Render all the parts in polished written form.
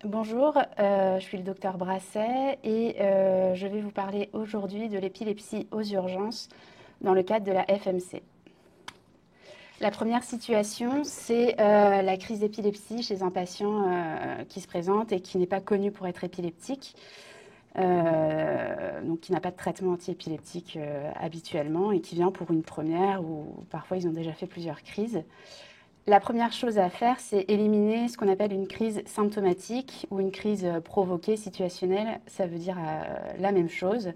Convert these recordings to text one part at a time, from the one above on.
Bonjour, je suis le docteur Brasset et je vais vous parler aujourd'hui de l'épilepsie aux urgences dans le cadre de la FMC. La première situation, c'est la crise d'épilepsie chez un patient qui se présente et qui n'est pas connu pour être épileptique, donc qui n'a pas de traitement antiépileptique habituellement et qui vient pour une première ou parfois ils ont déjà fait plusieurs crises. La première chose à faire, c'est éliminer ce qu'on appelle une crise symptomatique ou une crise provoquée situationnelle. Ça veut dire la même chose.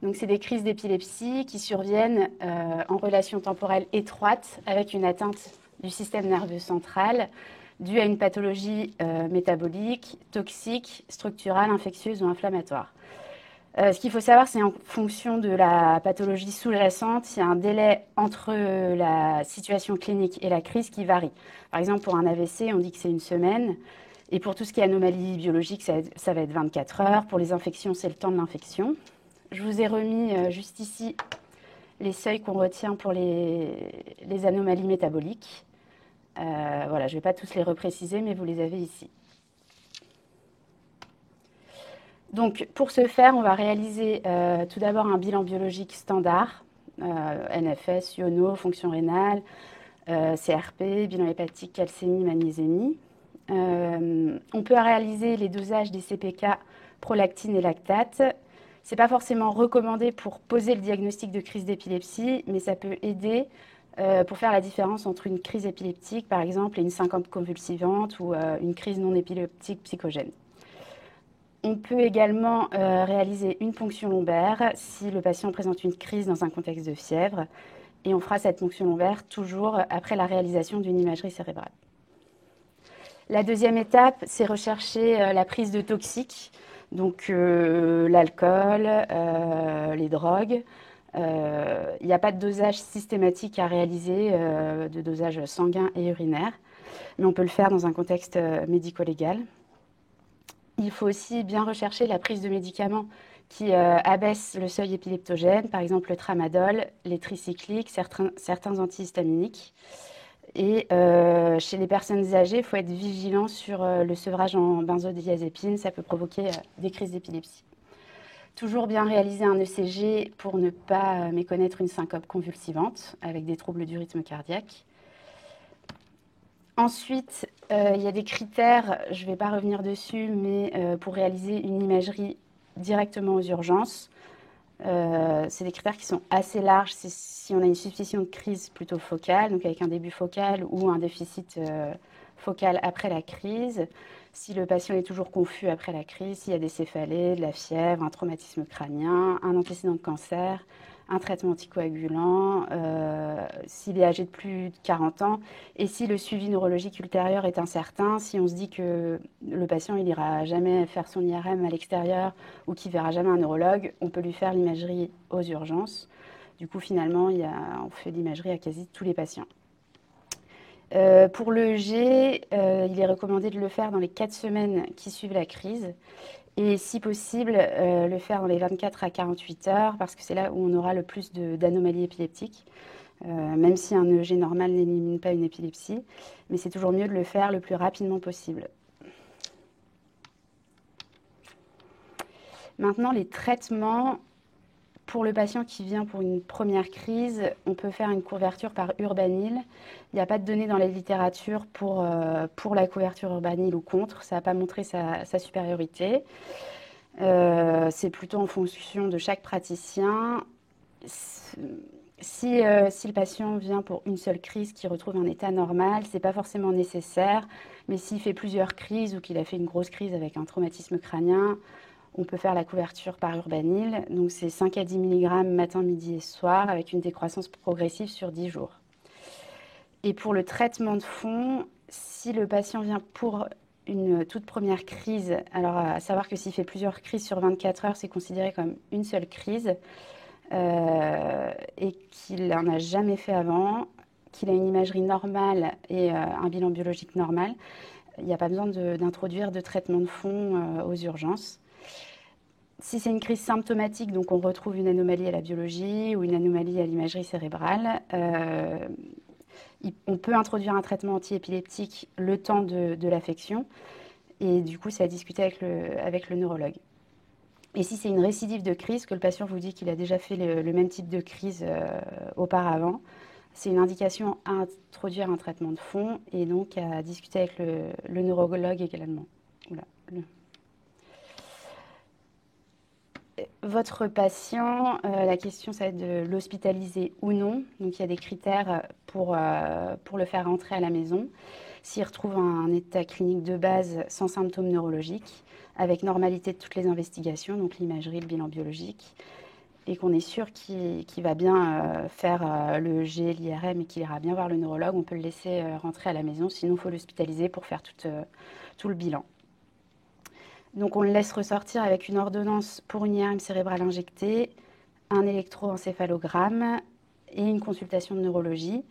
Donc, c'est des crises d'épilepsie qui surviennent en relation temporelle étroite avec une atteinte du système nerveux central due à une pathologie métabolique, toxique, structurale, infectieuse ou inflammatoire. Ce qu'il faut savoir, c'est en fonction de la pathologie sous-jacente, il y a un délai entre la situation clinique et la crise qui varie. Par exemple, pour un AVC, on dit que c'est une semaine. Et pour tout ce qui est anomalie biologique, ça va être 24 heures. Pour les infections, c'est le temps de l'infection. Je vous ai remis juste ici les seuils qu'on retient pour les anomalies métaboliques. Voilà, je ne vais pas tous les repréciser, mais vous les avez ici. Donc, pour ce faire, on va réaliser tout d'abord un bilan biologique standard, NFS, iono, fonction rénale, CRP, bilan hépatique, calcémie, magnésémie. On peut réaliser les dosages des CPK, prolactine et lactate. Ce n'est pas forcément recommandé pour poser le diagnostic de crise d'épilepsie, mais ça peut aider pour faire la différence entre une crise épileptique, par exemple, et une syncope convulsivante ou une crise non épileptique psychogène. On peut également réaliser une ponction lombaire si le patient présente une crise dans un contexte de fièvre. Et on fera cette ponction lombaire toujours après la réalisation d'une imagerie cérébrale. La deuxième étape, c'est rechercher la prise de toxiques, donc l'alcool, les drogues. Il n'y a pas de dosage systématique à réaliser, de dosage sanguin et urinaire, mais on peut le faire dans un contexte médico-légal. Il faut aussi bien rechercher la prise de médicaments qui abaissent le seuil épileptogène, par exemple le tramadol, les tricycliques, certains antihistaminiques. Et chez les personnes âgées, il faut être vigilant sur le sevrage en benzodiazépine, ça peut provoquer des crises d'épilepsie. Toujours bien réaliser un ECG pour ne pas méconnaître une syncope convulsivante avec des troubles du rythme cardiaque. Ensuite, il y a des critères, je ne vais pas revenir dessus, mais pour réaliser une imagerie directement aux urgences, c'est des critères qui sont assez larges. C'est si on a une suspicion de crise plutôt focale, donc avec un début focal ou un déficit focal après la crise, si le patient est toujours confus après la crise, s'il y a des céphalées, de la fièvre, un traumatisme crânien, un antécédent de cancer, un traitement anticoagulant, s'il est âgé de plus de 40 ans et si le suivi neurologique ultérieur est incertain, si on se dit que le patient il ira jamais faire son IRM à l'extérieur ou qu'il verra jamais un neurologue, on peut lui faire l'imagerie aux urgences. Du coup, finalement, on fait l'imagerie à quasi tous les patients. Pour le G, il est recommandé de le faire dans les 4 semaines qui suivent la crise et si possible, le faire dans les 24 à 48 heures parce que c'est là où on aura le plus d'anomalies épileptiques, même si un EEG normal n'élimine pas une épilepsie, mais c'est toujours mieux de le faire le plus rapidement possible. Maintenant, les traitements. Pour le patient qui vient pour une première crise, on peut faire une couverture par Urbanil. Il n'y a pas de données dans la littérature pour la couverture Urbanil ou contre. Ça n'a pas montré sa supériorité. C'est plutôt en fonction de chaque praticien. Si le patient vient pour une seule crise qui retrouve un état normal, ce n'est pas forcément nécessaire. Mais s'il fait plusieurs crises ou qu'il a fait une grosse crise avec un traumatisme crânien, on peut faire la couverture par Urbanil. Donc c'est 5 à 10 mg matin, midi et soir avec une décroissance progressive sur 10 jours. Et pour le traitement de fond, si le patient vient pour une toute première crise, alors à savoir que s'il fait plusieurs crises sur 24 heures, c'est considéré comme une seule crise et qu'il n'en a jamais fait avant, qu'il a une imagerie normale et un bilan biologique normal, il n'y a pas besoin d'introduire de traitement de fond aux urgences. Si c'est une crise symptomatique, donc on retrouve une anomalie à la biologie ou une anomalie à l'imagerie cérébrale, on peut introduire un traitement antiépileptique le temps de l'affection. Et du coup, c'est à discuter avec le neurologue. Et si c'est une récidive de crise, que le patient vous dit qu'il a déjà fait le même type de crise auparavant, c'est une indication à introduire un traitement de fond et donc à discuter avec le neurologue également. Oula, Votre patient, la question, ça va être de l'hospitaliser ou non. Donc, il y a des critères pour le faire rentrer à la maison. S'il retrouve un état clinique de base sans symptômes neurologiques, avec normalité de toutes les investigations, donc l'imagerie, le bilan biologique, et qu'on est sûr qu'il va bien faire le G, l'IRM et qu'il ira bien voir le neurologue, on peut le laisser rentrer à la maison. Sinon, il faut l'hospitaliser pour faire tout le bilan. Donc on le laisse ressortir avec une ordonnance pour une IRM cérébrale injectée, un électroencéphalogramme et une consultation de neurologie.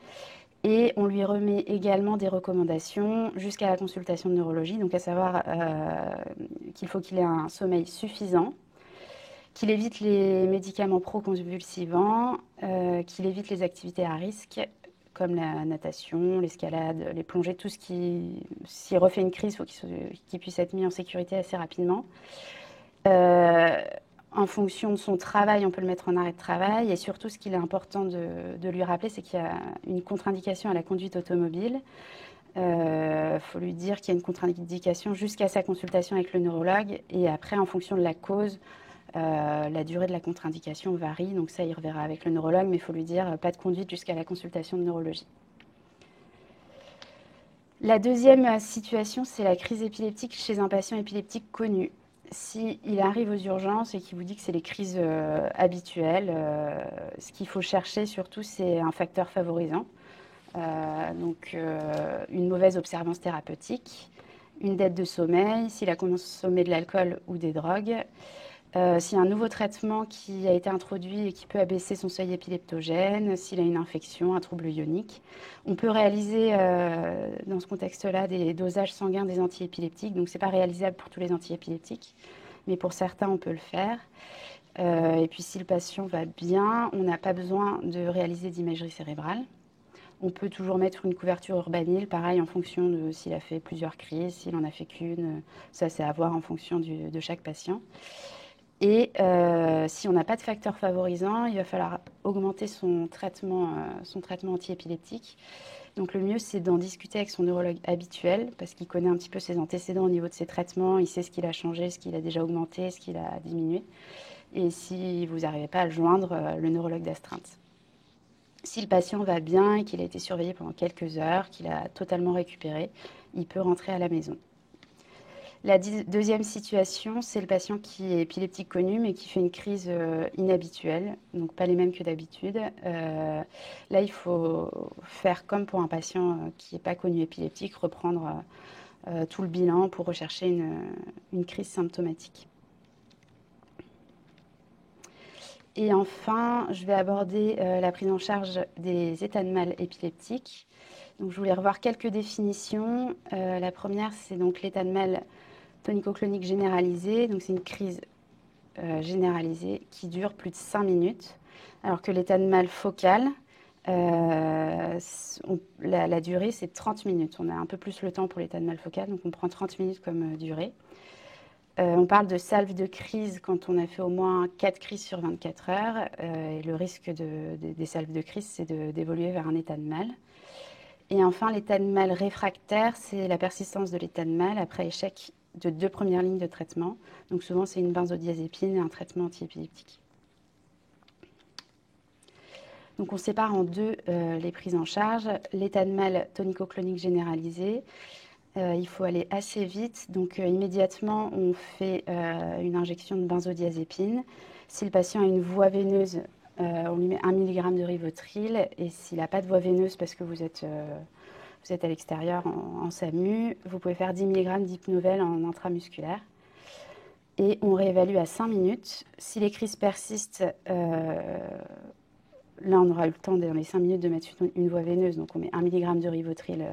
Et on lui remet également des recommandations jusqu'à la consultation de neurologie, donc à savoir qu'il faut qu'il ait un sommeil suffisant, qu'il évite les médicaments proconvulsivants, qu'il évite les activités à risque, comme la natation, l'escalade, les plongées, tout ce qui, s'il refait une crise, il faut qu'il puisse être mis en sécurité assez rapidement. En fonction de son travail, on peut le mettre en arrêt de travail. Et surtout, ce qu'il est important de lui rappeler, c'est qu'il y a une contre-indication à la conduite automobile. Faut lui dire qu'il y a une contre-indication jusqu'à sa consultation avec le neurologue. Et après, en fonction de la cause, la durée de la contre-indication varie. Donc ça, il reverra avec le neurologue, mais il faut lui dire pas de conduite jusqu'à la consultation de neurologie. La deuxième situation, c'est la crise épileptique chez un patient épileptique connu. S'il arrive aux urgences et qu'il vous dit que c'est les crises habituelles, ce qu'il faut chercher surtout, c'est un facteur favorisant. Donc une mauvaise observance thérapeutique, une dette de sommeil, s'il a consommé de l'alcool ou des drogues, s'il y a un nouveau traitement qui a été introduit et qui peut abaisser son seuil épileptogène, s'il a une infection, un trouble ionique. On peut réaliser dans ce contexte-là des dosages sanguins des antiépileptiques. Donc ce n'est pas réalisable pour tous les antiépileptiques, mais pour certains on peut le faire. Et puis si le patient va bien, on n'a pas besoin de réaliser d'imagerie cérébrale. On peut toujours mettre une couverture urbanyle, pareil en fonction de s'il a fait plusieurs crises, s'il en a fait qu'une. Ça c'est à voir en fonction de chaque patient. Et si on n'a pas de facteur favorisant, il va falloir augmenter son traitement antiépileptique. Donc le mieux, c'est d'en discuter avec son neurologue habituel, parce qu'il connaît un petit peu ses antécédents au niveau de ses traitements, il sait ce qu'il a changé, ce qu'il a déjà augmenté, ce qu'il a diminué. Et si vous n'arrivez pas à le joindre, le neurologue d'astreinte. Si le patient va bien et qu'il a été surveillé pendant quelques heures, qu'il a totalement récupéré, il peut rentrer à la maison. La deuxième situation, c'est le patient qui est épileptique connu mais qui fait une crise inhabituelle, donc pas les mêmes que d'habitude. Là, il faut faire comme pour un patient qui n'est pas connu épileptique, reprendre tout le bilan pour rechercher une crise symptomatique. Et enfin, je vais aborder la prise en charge des états de mal épileptiques. Donc, je voulais revoir quelques définitions. La première, c'est donc l'état de mal tonico-clonique généralisé, donc c'est une crise généralisée qui dure plus de 5 minutes, alors que l'état de mal focal, la durée c'est 30 minutes. On a un peu plus le temps pour l'état de mal focal, donc on prend 30 minutes comme durée. On parle de salve de crise quand on a fait au moins 4 crises sur 24 heures, et le risque des salves de crise, c'est d'évoluer vers un état de mal. Et enfin, l'état de mal réfractaire, c'est la persistance de l'état de mal après échec de 2 premières lignes de traitement. Donc souvent, c'est une benzodiazépine et un traitement antiépileptique. Donc on sépare en deux les prises en charge. L'état de mal tonico-clonique généralisé, il faut aller assez vite. Donc immédiatement, on fait une injection de benzodiazépine. Si le patient a une voie veineuse, on lui met 1 mg de Rivotril. Et s'il n'a pas de voie veineuse parce que vous êtes à l'extérieur en SAMU, vous pouvez faire 10 mg d'hypnovel en intramusculaire. Et on réévalue à 5 minutes. Si les crises persistent, là on aura eu le temps dans les 5 minutes de mettre une voie veineuse. Donc on met 1 mg de Rivotril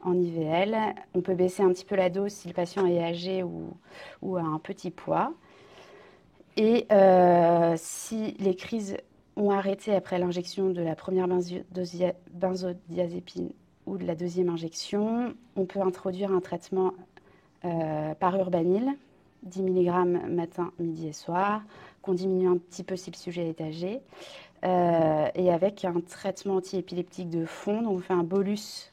en IVL. On peut baisser un petit peu la dose si le patient est âgé ou a un petit poids. Et si les crises ont arrêté après l'injection de la première benzodiazépine ou de la deuxième injection, on peut introduire un traitement par urbanil, 10 mg matin, midi et soir, qu'on diminue un petit peu si le sujet est âgé, et avec un traitement antiépileptique de fond. Donc on fait un bolus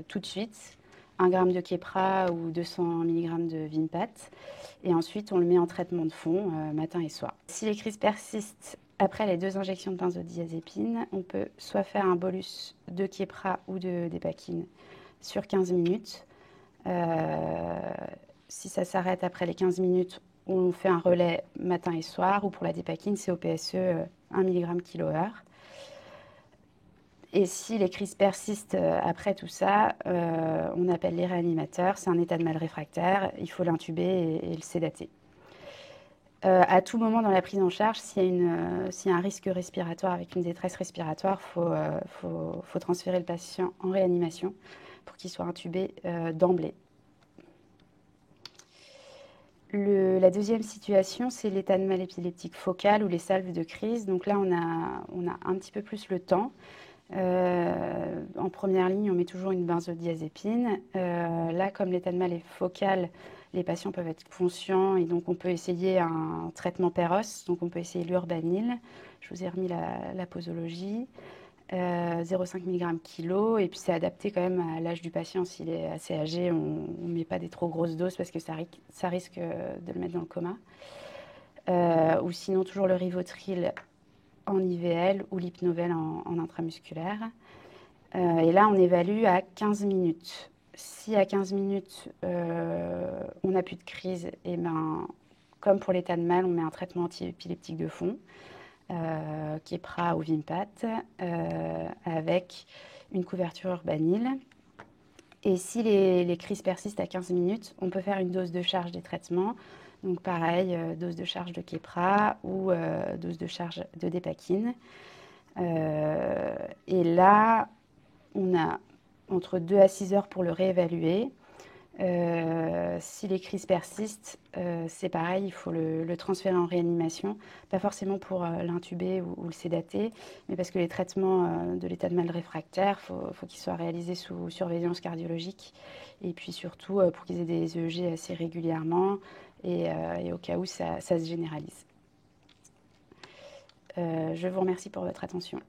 tout de suite, 1 g de Keppra ou 200 mg de Vimpat, et ensuite on le met en traitement de fond matin et soir. Si les crises persistent après les 2 injections de benzodiazépine, on peut soit faire un bolus de Keppra ou de Dépakine sur 15 minutes. Si ça s'arrête après les 15 minutes, on fait un relais matin et soir, ou pour la Dépakine, c'est au PSE 1 mg kHz. Et si les crises persistent après tout ça, on appelle les réanimateurs. C'est un état de mal réfractaire, il faut l'intuber et le sédater. À tout moment dans la prise en charge, s'il y a un risque respiratoire avec une détresse respiratoire, faut transférer le patient en réanimation pour qu'il soit intubé d'emblée. La deuxième situation, c'est l'état de mal épileptique focal ou les salves de crise. Donc là, on a un petit peu plus le temps. En première ligne, on met toujours une benzodiazépine. Là, comme l'état de mal est focal, les patients peuvent être conscients et donc on peut essayer un traitement PEROS. Donc on peut essayer l'urbanil. Je vous ai remis la posologie. 0,5 mg kg, et puis c'est adapté quand même à l'âge du patient. S'il est assez âgé, on ne met pas des trop grosses doses parce que ça risque de le mettre dans le coma. Ou sinon toujours le Rivotril en IVL ou l'Hypnovel en intramusculaire. Et là, on évalue à 15 minutes. Si à 15 minutes, on n'a plus de crise, et ben, comme pour l'état de mal, on met un traitement antiépileptique de fond. Keppra ou Vimpat, avec une couverture urbanile. Et si les crises persistent à 15 minutes, on peut faire une dose de charge des traitements. Donc pareil, dose de charge de Keppra ou dose de charge de Dépakine. Et là, on a entre 2 à 6 heures pour le réévaluer. Si les crises persistent, c'est pareil, il faut le transférer en réanimation, pas forcément pour l'intuber ou le sédater, mais parce que les traitements de l'état de mal réfractaire, faut qu'ils soient réalisés sous surveillance cardiologique, et puis surtout pour qu'ils aient des EEG assez régulièrement, et au cas où ça se généralise. Je vous remercie pour votre attention.